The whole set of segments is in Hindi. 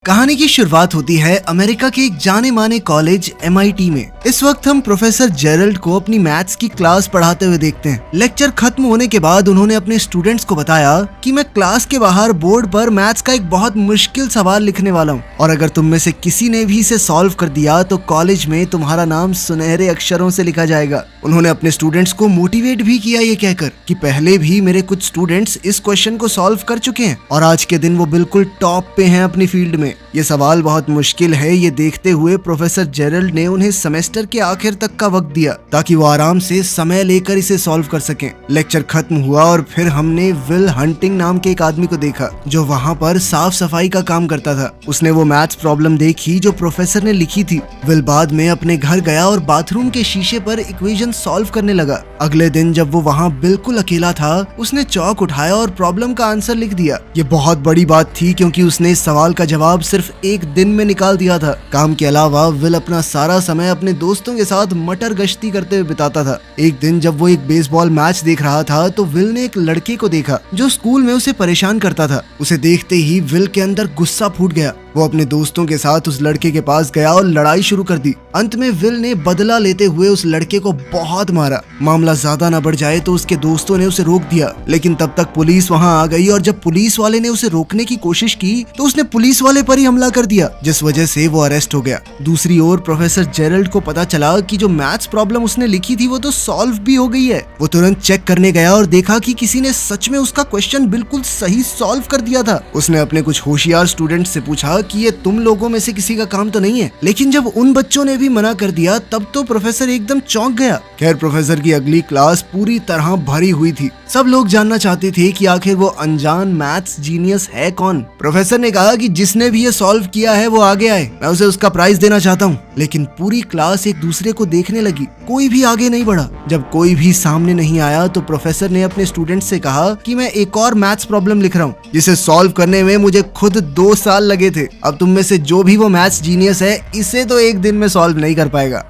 कहानी की शुरुआत होती है अमेरिका के एक जाने माने कॉलेज MIT में। इस वक्त हम प्रोफेसर जेरल्ड को अपनी मैथ्स की क्लास पढ़ाते हुए देखते हैं। लेक्चर खत्म होने के बाद उन्होंने अपने स्टूडेंट्स को बताया कि मैं क्लास के बाहर बोर्ड पर मैथ्स का एक बहुत मुश्किल सवाल लिखने वाला हूँ और अगर तुम में से किसी ने भी इसे सॉल्व कर दिया तो कॉलेज में तुम्हारा नाम सुनहरे अक्षरों से लिखा जाएगा। उन्होंने अपने स्टूडेंट्स को मोटिवेट भी किया ये कहकर कि पहले भी मेरे कुछ स्टूडेंट्स इस क्वेश्चन को सॉल्व कर चुके हैं और आज के दिन वो बिल्कुल टॉप पे हैं अपनी फील्ड में। ये सवाल बहुत मुश्किल है ये देखते हुए प्रोफेसर जेरल्ड ने उन्हें सेमेस्टर के आखिर तक का वक्त दिया ताकि वो आराम से समय लेकर इसे सॉल्व कर सकें। लेक्चर खत्म हुआ और फिर हमने विल हंटिंग नाम के एक आदमी को देखा जो वहाँ पर साफ सफाई का काम करता था। उसने वो मैथ्स प्रॉब्लम देखी जो प्रोफेसर ने लिखी थी। विल बाद में अपने घर गया और बाथरूम के शीशे पर इक्वेशन सॉल्व करने लगा। अगले दिन जब वो वहाँ बिल्कुल अकेला था उसने चौक उठाया और प्रॉब्लम का आंसर लिख दिया। ये बहुत बड़ी बात थी क्योंकि उसने इस सवाल का जवाब सिर्फ एक दिन में निकाल दिया था। काम के अलावा विल अपना सारा समय अपने दोस्तों के साथ मटर गश्ती करते हुए बिताता था। एक दिन जब वो एक बेसबॉल मैच देख रहा था तो विल ने एक लड़के को देखा जो स्कूल में उसे परेशान करता था। उसे देखते ही विल के अंदर गुस्सा फूट गया। वो अपने दोस्तों के साथ उस लड़के के पास गया और लड़ाई शुरू कर दी। अंत में विल ने बदला लेते हुए उस लड़के को बहुत मारा। मामला ज्यादा न बढ़ जाए तो उसके दोस्तों ने उसे रोक दिया लेकिन तब तक पुलिस वहां आ गई और जब पुलिस वाले ने उसे रोकने की कोशिश की तो उसने पुलिस वाले पर ही हमला कर दिया जिस वजह से वो अरेस्ट हो गया। दूसरी ओर प्रोफेसर जेरल्ड को पता चला कि जो मैथ्स प्रॉब्लम उसने लिखी थी वो तो सॉल्व भी हो गई है। वो तुरंत चेक करने गया और देखा कि किसी ने सच में उसका क्वेश्चन बिल्कुल सही सॉल्व कर दिया था। उसने अपने कुछ होशियार स्टूडेंट से पूछा कि ये तुम लोगों में से किसी का काम तो नहीं है, लेकिन जब उन बच्चों ने भी मना कर दिया तब तो प्रोफेसर एकदम चौंक गया। खैर प्रोफेसर की अगली क्लास पूरी तरह भरी हुई थी। सब लोग जानना चाहते थे कि आखिर वो अनजान मैथ्स जीनियस है कौन। प्रोफेसर ने कहा कि जिसने भी ये सॉल्व किया है वो आगे आए, मैं उसे उसका प्राइज देना चाहता हूँ। लेकिन पूरी क्लास एक दूसरे को देखने लगी, कोई भी आगे नहीं बढ़ा। जब कोई भी सामने नहीं आया तो प्रोफेसर ने अपने स्टूडेंट से कहा कि मैं एक और मैथ्स प्रॉब्लम लिख रहा हूँ जिसे सॉल्व करने में मुझे खुद 2 साल लगे थे। अब तुम में से जो भी वो मैथ्स जीनियस है इसे तो एक दिन में सॉल्व नहीं कर पाएगा।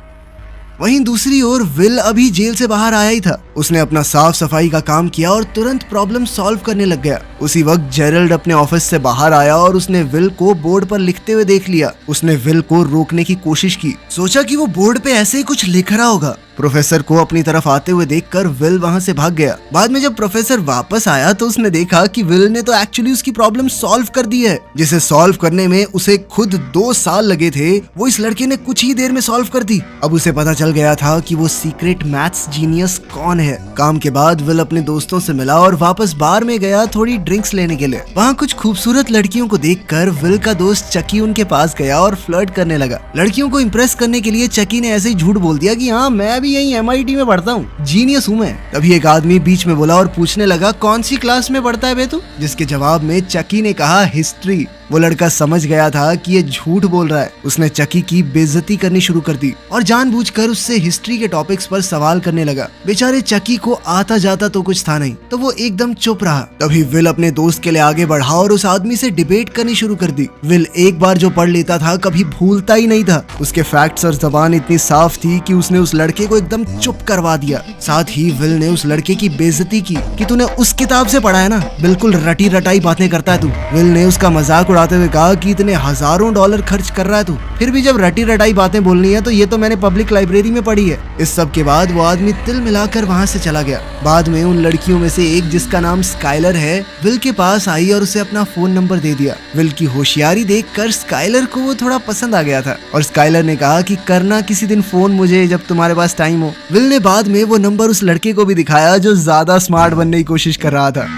वहीं दूसरी ओर विल अभी जेल से बाहर आया ही था। उसने अपना साफ सफाई का काम किया और तुरंत प्रॉब्लम सॉल्व करने लग गया। उसी वक्त जेरल्ड अपने ऑफिस से बाहर आया और उसने विल को बोर्ड पर लिखते हुए देख लिया। उसने विल को रोकने की कोशिश की, सोचा कि वो बोर्ड पे ऐसे ही कुछ लिख रहा होगा। प्रोफेसर को अपनी तरफ आते हुए देखकर विल वहां से भाग गया। बाद में जब प्रोफेसर वापस आया तो उसने देखा कि विल ने तो एक्चुअली उसकी प्रॉब्लम सॉल्व कर दी है जिसे सॉल्व करने में उसे खुद 2 साल लगे थे, वो इस लड़के ने कुछ ही देर में सॉल्व कर दी। अब उसे पता चल गया था कि वो सीक्रेट मैथ्स जीनियस कौन है। काम के बाद विल अपने दोस्तों से मिला और वापस बार में गया थोड़ी ड्रिंक्स लेने के लिए। वहाँ कुछ खूबसूरत लड़कियों को देखकर विल का दोस्त चकी उनके पास गया और फ्लर्ट करने लगा। लड़कियों को इम्प्रेस करने के लिए चकी ने ऐसे ही झूठ बोल दिया कि हाँ मैं भी यही MIT में पढ़ता हूँ, जीनियस हूँ मैं। तभी एक आदमी बीच में बोला और पूछने लगा कौन सी क्लास में पढ़ता है बे तू? जिसके जवाब में चकी ने कहा हिस्ट्री। वो लड़का समझ गया था कि ये झूठ बोल रहा है। उसने चकी की बेइज्जती करनी शुरू कर दी और जानबूझकर उससे हिस्ट्री के टॉपिक्स पर सवाल करने लगा। बेचारे चकी को आता जाता तो कुछ था नहीं तो वो एकदम चुप रहा। तभी विल अपने दोस्त के लिए आगे बढ़ा और उस आदमी से डिबेट करनी शुरू कर दी। विल एक बार जो पढ़ लेता था कभी भूलता ही नहीं था। उसके फैक्ट्स और जबान इतनी साफ थी कि उसने उस लड़के को एकदम चुप करवा दिया। साथ ही विल ने उस लड़के की बेइज्जती की कि तूने उस किताब से पढ़ा है ना, बिल्कुल रटी रटाई बातें करता है तू। विल ने उसका मजाक उड़ाते हुए कहा कि इतने हजारों डॉलर खर्च कर रहा है तू, फिर भी जब रटी रटाई बातें बोलनी है तो ये तो मैंने पब्लिक लाइब्रेरी में पढ़ी है। इस सब के बाद वो आदमी तिल मिलाकर वहाँ से चला गया। बाद में उन लड़कियों में से एक जिसका नाम स्काइलर है विल के पास आई और उसे अपना फोन नंबर दे दिया। विल की होशियारी देखकर स्काइलर को वो थोड़ा पसंद आ गया था और स्काइलर ने कहा कि करना किसी दिन फोन मुझे जब तुम्हारे पास टाइम हो। विल ने बाद में वो नंबर उस लड़के को भी दिखाया जो ज्यादा स्मार्ट बनने की कोशिश कर रहा था।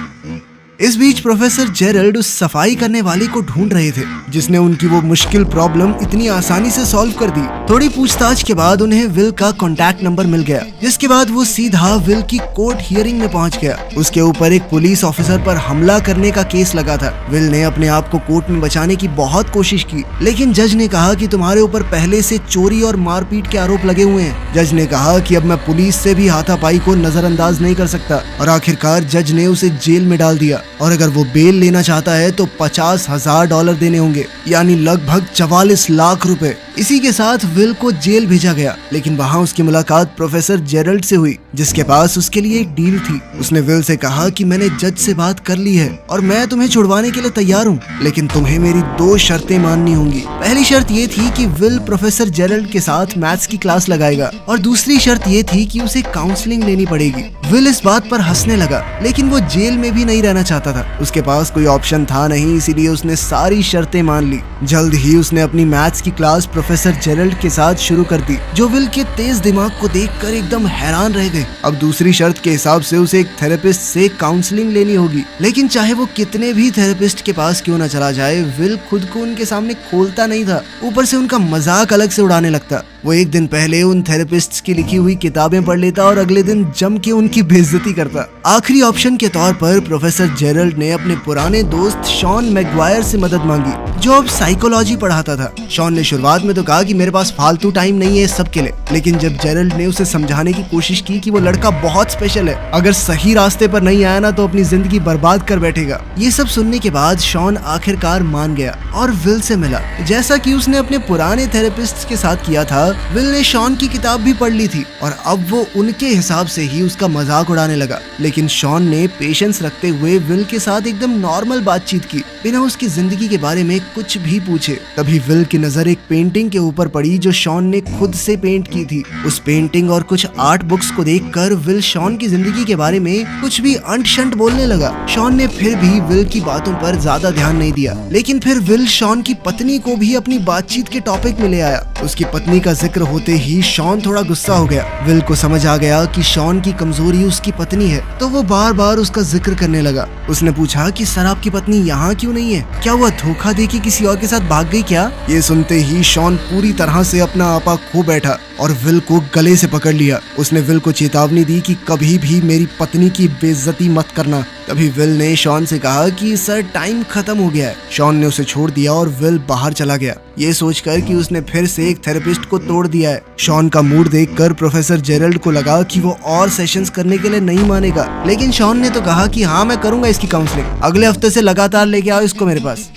इस बीच प्रोफेसर जेरल्ड उस सफाई करने वाले को ढूंढ रहे थे जिसने उनकी वो मुश्किल प्रॉब्लम इतनी आसानी से सॉल्व कर दी। थोड़ी पूछताछ के बाद उन्हें विल का कांटेक्ट नंबर मिल गया जिसके बाद वो सीधा विल की कोर्ट हियरिंग में पहुंच गया। उसके ऊपर एक पुलिस ऑफिसर पर हमला करने का केस लगा था। विल ने अपने आप को कोर्ट में बचाने की बहुत कोशिश की लेकिन जज ने कहा कि तुम्हारे ऊपर पहले से चोरी और मारपीट के आरोप लगे हुए हैं। जज ने कहा कि अब मैं पुलिस से भी हाथापाई को नजरअंदाज नहीं कर सकता और आखिरकार जज ने उसे जेल में डाल दिया। और अगर वो बेल लेना चाहता है तो $50,000 देने होंगे, यानी लगभग 44 लाख रुपए। इसी के साथ विल को जेल भेजा गया, लेकिन वहाँ उसकी मुलाकात प्रोफेसर जेरल्ड से हुई, जिसके पास उसके लिए एक डील थी। उसने विल से कहा कि मैंने जज से बात कर ली है और मैं तुम्हें छुड़वाने के लिए तैयार हूँ, लेकिन तुम्हें मेरी 2 शर्तें माननी होंगी। पहली शर्त ये थी कि विल प्रोफेसर जेरल्ड के साथ मैथ्स की क्लास लगाएगा, और दूसरी शर्त ये थी कि उसे काउंसलिंग लेनी पड़ेगी। विल इस बात पर हंसने लगा, लेकिन वो जेल में भी नहीं रहना चाहता था। उसके पास कोई ऑप्शन था नहीं, इसीलिए उसने सारी शर्तें मान ली। जल्द ही उसने अपनी मैथ्स की क्लास प्रोफेसर जेरल्ड के साथ शुरू कर दी, जो विल के तेज दिमाग को देखकर एकदम हैरान रह गए। अब दूसरी शर्त के हिसाब से उसे एक थेरेपिस्ट से काउंसलिंग लेनी होगी, लेकिन चाहे वो कितने भी थेरेपिस्ट के पास क्यों न चला जाए, विल खुद को उनके सामने खोलता नहीं था। ऊपर से उनका मजाक अलग से उड़ाने लगता। वो एक दिन पहले उन थेरेपिस्ट्स की लिखी हुई किताबें पढ़ लेता और अगले दिन जम के उनकी बेइज्जती करता। आखिरी ऑप्शन के तौर पर प्रोफेसर जेरल्ड ने अपने पुराने दोस्त शॉन मैगवायर से मदद मांगी, जो अब साइकोलॉजी पढ़ाता था। शॉन ने शुरुआत में तो कहा कि मेरे पास फालतू टाइम नहीं है इस सब के लिए, लेकिन जब जेरल्ड ने उसे समझाने की कोशिश की कि वो लड़का बहुत स्पेशल है, अगर सही रास्ते पर नहीं आया ना तो अपनी जिंदगी बर्बाद कर बैठेगा। ये सब सुनने के बाद शॉन आखिरकार मान गया और विल से मिला, जैसा कि उसने अपने पुराने थेरेपिस्ट के साथ किया था। विल ने शॉन की किताब भी पढ़ ली थी और अब वो उनके हिसाब से ही उसका मजाक उड़ाने लगा, लेकिन शॉन ने पेशेंस रखते हुए विल के साथ एकदम नॉर्मल बातचीत की, बिना उसकी जिंदगी के बारे में कुछ भी पूछे। तभी विल की नजर एक पेंटिंग के ऊपर पड़ी जो शॉन ने खुद से पेंट की थी। उस पेंटिंग और कुछ आर्ट बुक्स को देखकर विल शॉन की जिंदगी के बारे में कुछ भी अंट शंट बोलने लगा। शॉन ने फिर भी विल की बातों पर ज्यादा ध्यान नहीं दिया, लेकिन फिर विल शॉन की पत्नी को भी अपनी बातचीत के टॉपिक में ले आया। उसकी पत्नी का जिक्र होते ही शॉन थोड़ा गुस्सा हो गया। विल को समझ आ गया कि शॉन की कमजोरी उसकी पत्नी है, तो वो बार बार उसका जिक्र करने लगा। उसने पूछा कि सर आपकी पत्नी यहाँ क्यों नहीं है? क्या वह धोखा देके किसी और के साथ भाग गई क्या? ये सुनते ही शॉन पूरी तरह से अपना आपा खो बैठा और विल को गले से पकड़ लिया। उसने विल को चेतावनी दी कि कभी भी मेरी पत्नी की बेइज्जती मत करना। तभी विल ने शॉन से कहा कि सर टाइम खत्म हो गया है। शॉन ने उसे छोड़ दिया और विल बाहर चला गया, ये सोचकर कि उसने फिर से एक थेरेपिस्ट को तोड़ दिया है। शॉन का मूड देखकर प्रोफेसर जेरल्ड को लगा कि वो और सेशंस करने के लिए नहीं मानेगा, लेकिन शॉन ने तो कहा कि हाँ मैं करूंगा इसकी काउंसलिंग, अगले हफ्ते से लगातार लेके आओ इसको मेरे पास।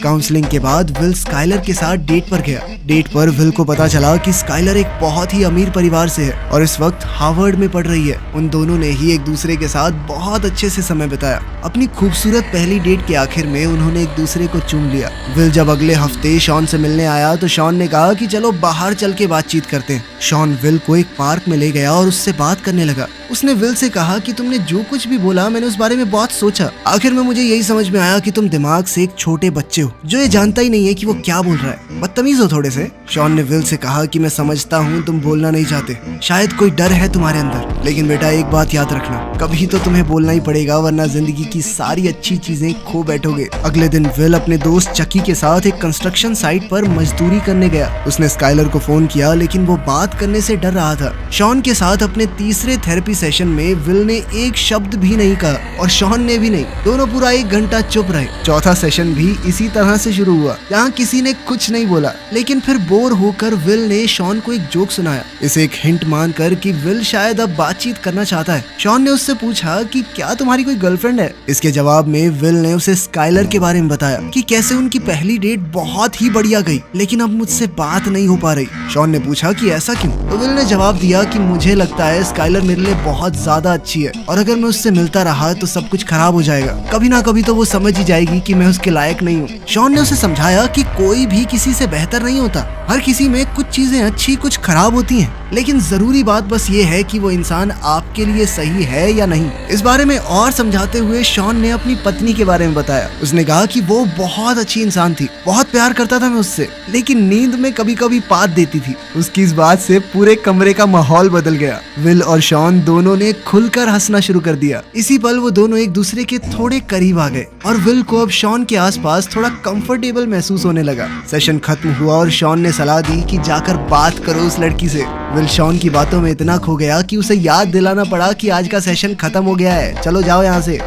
काउंसलिंग के बाद विल स्काइलर के साथ डेट पर गया। डेट पर विल को पता चला कि स्काइलर एक बहुत ही अमीर परिवार से है और इस वक्त हार्वर्ड में पढ़ रही है। उन दोनों ने ही एक दूसरे के साथ बहुत अच्छे से समय बिताया। अपनी खूबसूरत पहली डेट के आखिर में उन्होंने एक दूसरे को चूम लिया। विल जब अगले हफ्ते शॉन से मिलने आया तो शॉन ने कहा कि चलो बाहर चल के बातचीत करते हैं। शॉन विल को एक पार्क में ले गया और उससे बात करने लगा। उसने विल से कहा कि तुमने जो कुछ भी बोला मैंने उस बारे में बहुत सोचा। आखिर में मुझे यही समझ में आया कि तुम दिमाग से एक छोटे बच्चे हो जो ये जानता ही नहीं है कि वो क्या बोल रहा है। बदतमीज हो थोड़े से। शॉन ने विल से कहा कि मैं समझता हूँ तुम बोलना नहीं चाहते, शायद कोई डर है तुम्हारे अंदर, लेकिन बेटा एक बात याद रखना, कभी तो तुम्हें बोलना ही पड़ेगा वरना जिंदगी की सारी अच्छी चीजें खो बैठोगे। अगले दिन विल अपने दोस्त चकी के साथ एक कंस्ट्रक्शन साइट पर मजदूरी करने गया। उसने स्काइलर को फोन किया, लेकिन वो बात करने से डर रहा था। शॉन के साथ अपने तीसरे थेरेपी सेशन में विल ने एक शब्द भी नहीं कहा और शॉन ने भी नहीं। दोनों पूरा 1 घंटा चुप रहे। चौथा सेशन भी इसी तरह से शुरू हुआ, जहाँ किसी ने कुछ नहीं बोला, लेकिन फिर बोर होकर विल ने शॉन को एक जोक सुनाया। इसे एक हिंट मानकर कि विल शायद अब बातचीत करना चाहता है। शॉन ने उससे पूछा कि क्या तुम्हारी कोई गर्लफ्रेंड है? इसके जवाब में विल ने उसे स्काइलर के बारे में बताया कि कैसे उनकी पहली डेट बहुत ही बढ़िया गई, लेकिन अब मुझसे बात नहीं हो पा रही। शॉन ने पूछा कि ऐसा क्यों? तो विल ने जवाब दिया कि मुझे लगता है स्काइलर मेरे लिए बहुत ज्यादा अच्छी है और अगर मैं उससे मिलता रहा तो सब कुछ खराब हो जाएगा। कभी ना कभी तो वो समझ ही जाएगी कि मैं उसके लायक नहीं हूँ। शॉन ने उसे समझाया कि कोई भी किसी से बेहतर नहीं होता, हर किसी में कुछ चीजें अच्छी कुछ खराब होती हैं, लेकिन जरूरी बात बस ये है कि वो इंसान आपके लिए सही है या नहीं। इस बारे में और समझाते हुए शॉन ने अपनी पत्नी के बारे में बताया। उसने कहा कि वो बहुत अच्छी इंसान थी, बहुत प्यार करता था मैं उससे, लेकिन नींद में कभी कभी पात देती थी। उसकी इस बात से पूरे कमरे का माहौल बदल गया। विल और शॉन दोनों ने खुलकर हंसना शुरू कर दिया। इसी पल वो दोनों एक दूसरे के थोड़े करीब आ गए और विल को अब शॉन के आसपास थोड़ा कंफर्टेबल महसूस होने लगा। सेशन खत्म हुआ और शॉन ने सलाह दी कि जाकर बात करो उस लड़की से। विल शॉन की बातों में इतना खो गया कि उसे याद दिलाना पड़ा कि आज का सेशन खत्म हो गया है, चलो जाओ यहाँ से।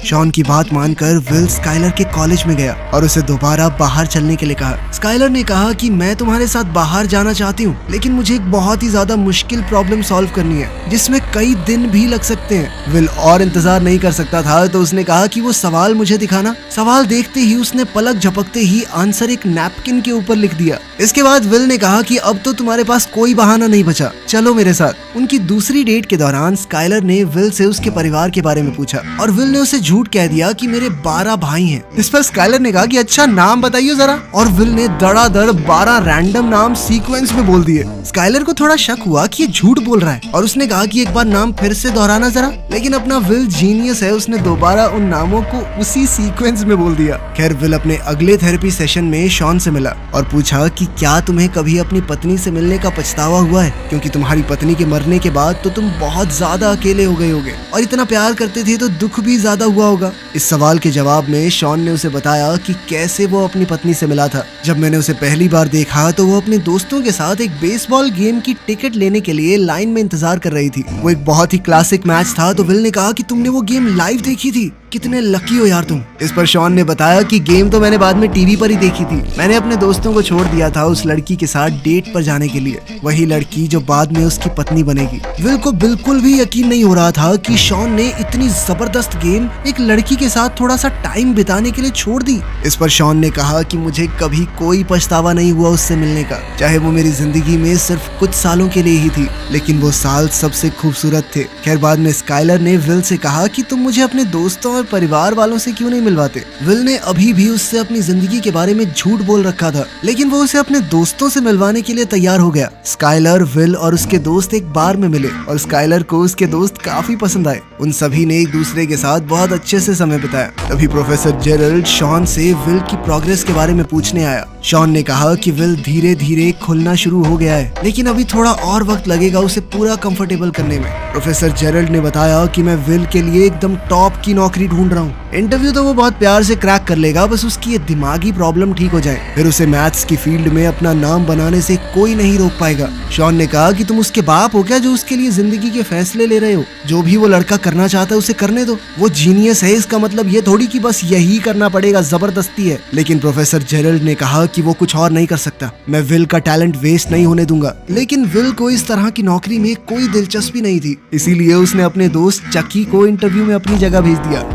शॉन की बात मानकर विल स्काइलर के कॉलेज में गया और उसे दोबारा बाहर चलने के लिए कहा। स्काइलर ने कहा कि मैं तुम्हारे साथ बाहर जाना चाहती हूँ, लेकिन मुझे एक बहुत ही ज्यादा मुश्किल प्रॉब्लम सॉल्व करनी है जिसमें कई दिन भी लग सकते हैं। विल और इंतजार नहीं कर सकता था तो उसने कहा कि वो सवाल मुझे दिखाना। सवाल देखते ही उसने पलक झपकते ही आंसर एक नैपकिन के ऊपर लिख दिया। इसके बाद विल ने कहा कि अब तो तुम्हारे पास कोई बहाना नहीं बचा, चलो मेरे साथ। उनकी दूसरी डेट के दौरान स्काइलर ने विल से उसके परिवार के बारे में पूछा और विल ने उसे झूठ कह दिया कि मेरे 12 भाई हैं। इस पर स्काइलर ने कहा कि अच्छा नाम बताइए जरा, और विल ने धड़ाधड़ 12 रैंडम नाम सीक्वेंस में बोल दिए। स्काइलर को थोड़ा शक हुआ कि ये झूठ बोल रहा है और उसने कहा कि एक बार नाम फिर से दोहराना जरा, लेकिन अपना विल जीनियस है, उसने दोबारा उन नामों को उसी सीक्वेंस में बोल दिया। खैर विल अपने अगले थेरेपी सेशन में शॉन से मिला और पूछा कि क्या तुम्हें कभी अपनी पत्नी से मिलने का पछतावा हुआ है, क्योंकि तुम्हारी पत्नी के मरने के बाद तो तुम बहुत ज्यादा अकेले हो गए होगे और इतना प्यार करते थे तो दुख भी ज्यादा हुआ होगा। इस सवाल के जवाब में शॉन ने उसे बताया कि कैसे वो अपनी पत्नी से मिला था। जब मैंने उसे पहली बार देखा तो वो अपने दोस्तों के साथ एक बेसबॉल गेम की टिकट लेने के लिए लाइन में इंतजार कर रही थी। वो एक बहुत ही क्लासिक मैच था। तो विल ने कहा कि तुमने वो गेम लाइव देखी थी, कितने लकी हो यार तुम। इस पर शॉन ने बताया कि गेम तो मैंने बाद में टीवी पर ही देखी थी, मैंने अपने दोस्तों को छोड़ दिया था उस लड़की के साथ डेट पर जाने के लिए, वही लड़की जो बाद में उसकी पत्नी बनेगी। विल को बिल्कुल भी यकीन नहीं हो रहा था कि शॉन ने इतनी जबरदस्त गेम एक लड़की के साथ थोड़ा सा टाइम बिताने के लिए छोड़ दी। इस पर शॉन ने कहा कि मुझे कभी कोई पछतावा नहीं हुआ उससे मिलने का, चाहे वो मेरी जिंदगी में सिर्फ कुछ सालों के लिए ही थी, लेकिन वो साल सबसे खूबसूरत थे। खैर बाद में स्काइलर ने विल से कहा कि तुम मुझे अपने दोस्तों और परिवार वालों से क्यों नहीं मिलवाते। विल ने अभी भी उससे अपनी जिंदगी के बारे में झूठ बोल रखा था, लेकिन वो उसे अपने दोस्तों से मिलवाने के लिए तैयार हो गया। स्काइलर, विल और उसके दोस्त एक बार में मिले और स्काइलर को उसके दोस्त काफी पसंद आए। उन सभी ने एक दूसरे के साथ बहुत अच्छे से समय बिताया। तभी प्रोफेसर जेरल्ड शॉन से विल की प्रोग्रेस के बारे में पूछने आया। शॉन ने कहा कि विल धीरे धीरे खुलना शुरू हो गया है, लेकिन अभी थोड़ा और वक्त लगेगा उसे पूरा कंफर्टेबल करने में। प्रोफेसर जेरल्ड ने बताया कि मैं विल के लिए एकदम टॉप की नौकरी ढूंढ रहा हूँ। इंटरव्यू तो वो बहुत प्यार से क्रैक कर लेगा, बस उसकी ये दिमागी प्रॉब्लम ठीक हो जाए, फिर उसे मैथ्स की फील्ड में अपना नाम बनाने से कोई नहीं रोक पाएगा। शॉन ने कहा कि तुम उसके बाप हो क्या जो उसके लिए जिंदगी के फैसले ले रहे हो? जो भी वो लड़का करना चाहता है उसे करने दो, वो जीनियस है, इसका मतलब ये थोड़ी कि बस यही करना पड़ेगा, जबरदस्ती है। लेकिन प्रोफेसर जेरल्ड ने कहा कि वो कुछ और नहीं कर सकता, मैं विल का टैलेंट वेस्ट नहीं होने दूंगा। लेकिन विल को इस तरह की नौकरी में कोई दिलचस्पी नहीं थी, इसीलिए उसने अपने दोस्त चकी को इंटरव्यू में अपनी जगह भेज दिया।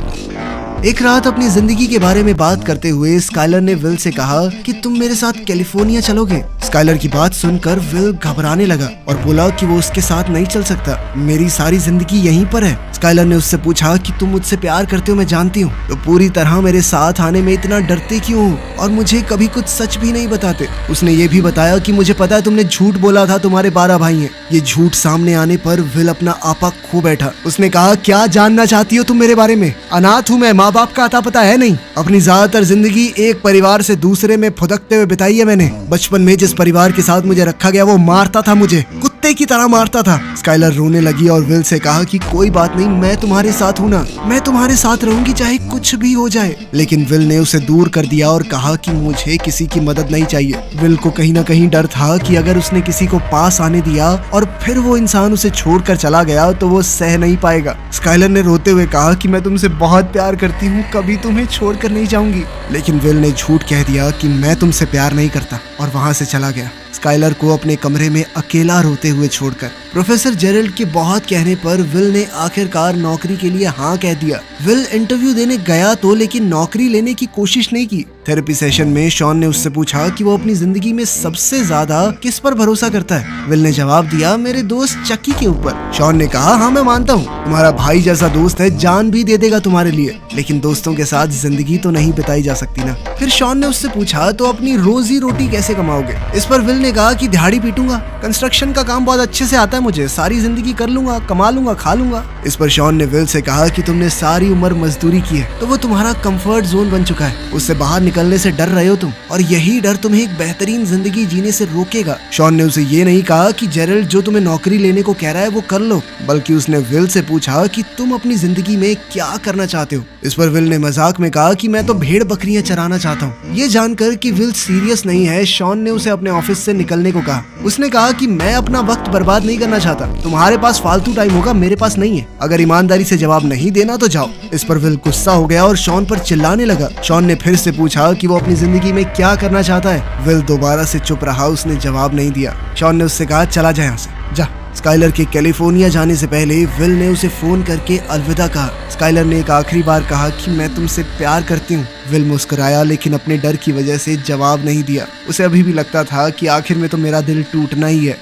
एक रात अपनी जिंदगी के बारे में बात करते हुए स्काइलर ने विल से कहा कि तुम मेरे साथ कैलिफोर्निया चलोगे। स्काइलर की बात सुनकर विल घबराने लगा और बोला कि वो उसके साथ नहीं चल सकता, मेरी सारी जिंदगी यहीं पर है। स्काइलर ने उससे पूछा कि तुम मुझसे प्यार करते हो, मैं जानती हूँ, तो पूरी तरह मेरे साथ आने में इतना डरते क्यों हो और मुझे कभी कुछ सच भी नहीं बताते। उसने ये भी बताया कि मुझे पता है तुमने झूठ बोला था, तुम्हारे 12 भाई हैं। ये झूठ सामने आने पर विल अपना आपा खो बैठा। उसने कहा क्या जानना चाहती हो तुम मेरे बारे में? अनाथ हूँ मैं, माँ बाप का अता पता है नहीं। अपनी ज्यादातर जिंदगी एक परिवार से दूसरे में फुदकते हुए बिताई है मैंने। बचपन में जिस परिवार के साथ मुझे रखा गया वो मारता था मुझे, कुत्ते की तरह मारता था। स्काइलर रोने लगी और विल से कहा कि कोई बात नहीं, मैं तुम्हारे साथ हूँ ना, मैं तुम्हारे साथ रहूंगी चाहे कुछ भी हो जाए। लेकिन विल ने उसे दूर कर दिया और कहा कि मुझे किसी की मदद नहीं चाहिए। विल को कहीं ना कहीं डर था कि अगर उसने किसी को पास आने दिया और फिर वो इंसान उसे छोड़कर चला गया तो वो सह नहीं पाएगा। स्काइलर ने रोते हुए कहा कि मैं तुमसे बहुत प्यार करती हूँ, कभी तुम्हें छोड़कर नहीं जाऊंगी। लेकिन विल ने झूठ कह दिया कि मैं तुमसे प्यार नहीं करता और वहां से चला गया, स्काइलर को अपने कमरे में अकेला रोते हुए छोड़कर। प्रोफेसर जेरल्ड के बहुत कहने पर विल ने आखिरकार नौकरी के लिए हाँ कह दिया। विल इंटरव्यू देने गया तो लेकिन नौकरी लेने की कोशिश नहीं की। थेरेपी सेशन में शॉन ने उससे पूछा कि वो अपनी जिंदगी में सबसे ज्यादा किस पर भरोसा करता है। विल ने जवाब दिया मेरे दोस्त चक्की के ऊपर। शॉन ने कहा हाँ मैं मानता हूँ, तुम्हारा भाई जैसा दोस्त है, जान भी दे देगा तुम्हारे लिए, लेकिन दोस्तों के साथ जिंदगी तो नहीं बिताई जा सकती ना। फिर शॉन ने उससे पूछा तो अपनी रोजी रोटी कैसे कमाओगे? इस पर विल ने कहा कि दिहाड़ी पीटूंगा, कंस्ट्रक्शन का काम बहुत अच्छे से आता है मुझे, सारी जिंदगी कर लूंगा, कमा लूंगा, खा लूंगा। इस पर शॉन ने विल से कहा कि तुमने सारी उम्र मजदूरी की है तो वो तुम्हारा कंफर्ट जोन बन चुका है, उससे बाहर निकलने से डर रहे हो तुम, और यही डर तुम्हें एक बेहतरीन जिंदगी जीने से रोकेगा। शॉन ने उसे ये नहीं कहा कि जेरल्ड जो तुम्हें नौकरी लेने को कह रहा है वो कर लो, बल्कि उसने विल से पूछा कि तुम अपनी जिंदगी में क्या करना चाहते हो। इस पर विल ने मजाक में कहा कि मैं तो भेड़ बकरियां चराना चाहता हूँ। ये जानकर कि विल सीरियस नहीं है, शॉन ने उसे अपने ऑफिस से उससे निकलने को कहा। उसने कहा कि मैं अपना वक्त बर्बाद नहीं करना चाहता, तुम्हारे पास फालतू टाइम होगा, मेरे पास नहीं है, अगर ईमानदारी से जवाब नहीं देना तो जाओ। इस पर विल गुस्सा हो गया और शॉन पर चिल्लाने लगा। शॉन ने फिर से पूछा कि वो अपनी जिंदगी में क्या करना चाहता है। विल दोबारा से चुप रहा, उसने जवाब नहीं दिया। शॉन ने उससे कहा चला जा यहाँ से, जा। स्काइलर के कैलिफोर्निया जाने से पहले विल ने उसे फोन करके अलविदा कहा। स्काइलर ने एक आखिरी बार कहा कि मैं तुमसे प्यार करती हूँ। विल मुस्कुराया लेकिन अपने डर की वजह से जवाब नहीं दिया। उसे अभी भी लगता था कि आखिर में तो मेरा दिल टूटना ही है।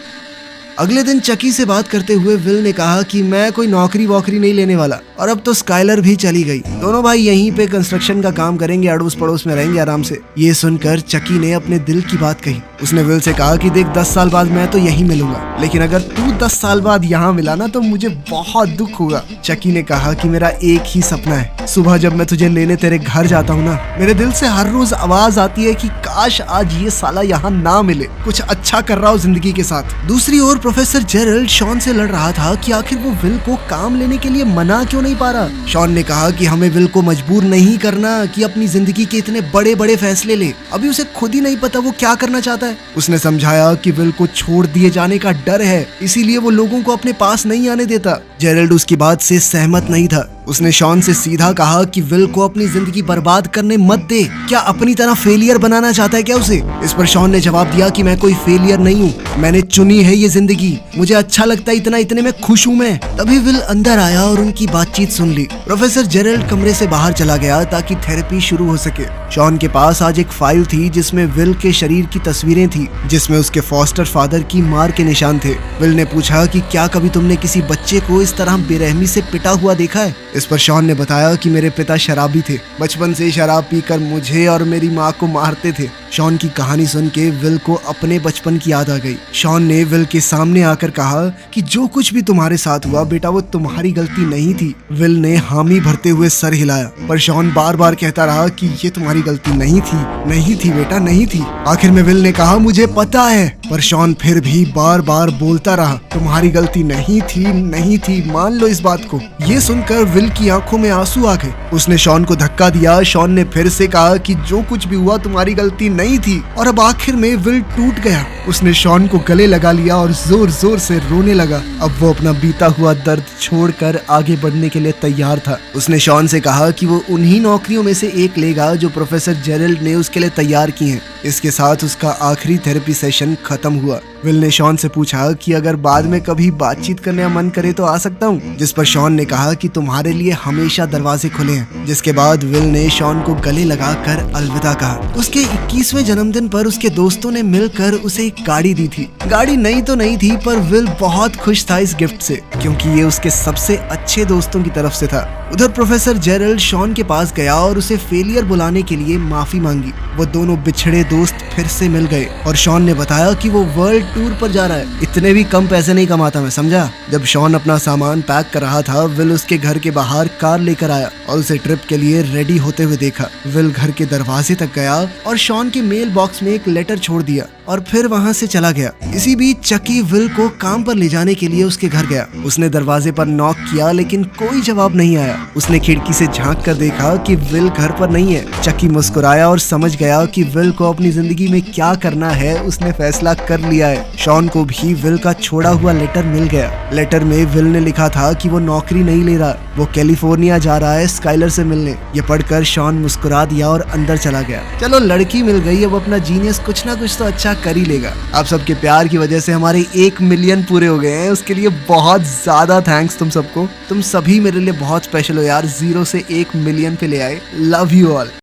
अगले दिन चकी से बात करते हुए विल ने कहा कि मैं कोई नौकरी वोकरी नहीं लेने वाला, और अब तो स्काइलर भी चली गई। दोनों भाई यहीं पे कंस्ट्रक्शन का काम करेंगे, अड़ोस पड़ोस में रहेंगे आराम से। ये सुनकर चकी ने अपने दिल की बात कही। उसने विल से कहा कि देख 10 साल बाद मैं तो यहीं मिलूंगा, लेकिन अगर तू 10 साल बाद यहाँ मिला ना तो मुझे बहुत दुख होगा। चकी ने कहा कि मेरा एक ही सपना है, सुबह जब मैं तुझे लेने तेरे घर जाता हूँ ना, मेरे दिल से हर रोज आवाज आती है कि काश आज ये साला यहाँ ना मिले, कुछ अच्छा कर रहा हो जिंदगी के साथ। दूसरी ओर प्रोफेसर जेरल्ड शॉन से लड़ रहा था कि आखिर वो विल को काम लेने के लिए मना क्यों नहीं पा रहा। शॉन ने कहा कि हमें विल को मजबूर नहीं करना कि अपनी जिंदगी के इतने बड़े बड़े फैसले ले, अभी उसे खुद ही नहीं पता वो क्या करना चाहता है। उसने समझाया कि विल को छोड़ दिए जाने का डर है, इसीलिए वो लोगों को अपने पास नहीं आने देता। जेरल्ड उसकी बात से सहमत नहीं था। उसने शॉन से सीधा कहा कि विल को अपनी जिंदगी बर्बाद करने मत दे, क्या अपनी तरह फेलियर बनाना चाहता है क्या उसे। इस पर शॉन ने जवाब दिया कि मैं कोई फेलियर नहीं हूँ, मैंने चुनी है ये जिंदगी, मुझे अच्छा लगता है इतना, इतने में खुश हूँ मैं। तभी विल अंदर आया और उनकी बातचीत सुन ली। प्रोफेसर जेरल्ड कमरे से बाहर चला गया ताकि थेरेपी शुरू हो सके। शॉन के पास आज एक फाइल थी जिसमें विल के शरीर की तस्वीरें थी, जिसमें उसके फॉस्टर फादर की मार के निशान थे। विल ने पूछा कि क्या कभी तुमने किसी बच्चे को इस तरह बेरहमी से पिटा हुआ देखा है। इस पर शॉन ने बताया कि मेरे पिता शराबी थे, बचपन से शराब पीकर मुझे और मेरी माँ को मारते थे। शॉन की कहानी सुन के विल को अपने बचपन की याद आ गई। शॉन ने विल के सामने आकर कहा कि जो कुछ भी तुम्हारे साथ हुआ बेटा वो तुम्हारी गलती नहीं थी। विल ने हामी भरते हुए सर हिलाया, पर शॉन बार बार कहता रहा कि ये तुम्हारी गलती नहीं थी, नहीं थी बेटा, नहीं थी। आखिर में विल ने कहा मुझे पता है, पर शॉन फिर भी बार बार बोलता रहा तुम्हारी गलती नहीं थी, नहीं थी, मान लो इस बात को। ये सुनकर विल की आंखों में आंसू आ गए। उसने शॉन को धक्का दिया। शॉन ने फिर से कहा कि जो कुछ भी हुआ तुम्हारी गलती नहीं थी, और अब आखिर में विल टूट गया। उसने शॉन को गले लगा लिया और जोर जोर से रोने लगा। अब वो अपना बीता हुआ दर्द छोड़कर आगे बढ़ने के लिए तैयार था। उसने शॉन से कहा कि वो उन्हीं नौकरियों में से एक लेगा जो प्रोफेसर जेरल्ड ने उसके लिए तैयार की हैं। इसके साथ उसका आखिरी थेरेपी सेशन खत्म हुआ। विल ने शॉन से पूछा कि अगर बाद में कभी बातचीत करने का मन करे तो आ सकता हूँ, जिस पर शॉन ने कहा कि तुम्हारे लिए हमेशा दरवाजे खुले हैं। जिसके बाद विल ने शॉन को गले लगाकर अलविदा कहा। उसके 21वें जन्मदिन पर उसके दोस्तों ने मिलकर उसे एक गाड़ी दी थी। गाड़ी नई तो नहीं थी, पर विल बहुत खुश था इस गिफ्ट से, क्योंकि ये उसके सबसे अच्छे दोस्तों की तरफ से था। उधर प्रोफेसर जेरल्ड शॉन के पास गया और उसे फेलियर बुलाने के लिए माफी मांगी। वो दोनों बिछड़े दोस्त फिर से मिल गए और शॉन ने बताया कि वो वर्ल्ड टूर पर जा रहा है। इतने भी कम पैसे नहीं कमाता मैं, समझा। जब शॉन अपना सामान पैक कर रहा था, विल उसके घर के बाहर कार लेकर आया और उसे ट्रिप के लिए रेडी होते हुए देखा। विल घर के दरवाजे तक गया और शॉन के मेल बॉक्स में एक लेटर छोड़ दिया और फिर वहाँ से चला गया। इसी बीच चकी विल को काम पर ले जाने के लिए उसके घर गया। उसने दरवाजे पर नॉक किया लेकिन कोई जवाब नहीं आया। उसने खिड़की से झांक कर देखा कि विल घर पर नहीं है। चकी मुस्कुराया और समझ गया कि विल को अपनी जिंदगी में क्या करना है उसने फैसला कर लिया है। शॉन को भी विल का छोड़ा हुआ लेटर मिल गया। लेटर में विल ने लिखा था कि वो नौकरी नहीं ले रहा, वो कैलिफोर्निया जा रहा है स्काइलर से मिलने। ये पढ़कर शॉन मुस्कुरा दिया और अंदर चला गया। चलो लड़की मिल गई, अब अपना जीनियस कुछ ना कुछ तो अच्छा कर ही लेगा। आप सबके प्यार की वजह से हमारे 1 मिलियन पूरे हो गए हैं, उसके लिए बहुत ज्यादा थैंक्स तुम सबको। तुम सभी मेरे लिए बहुत स्पेशल हो यार, 0 से 1 मिलियन पे ले आए। Love you all.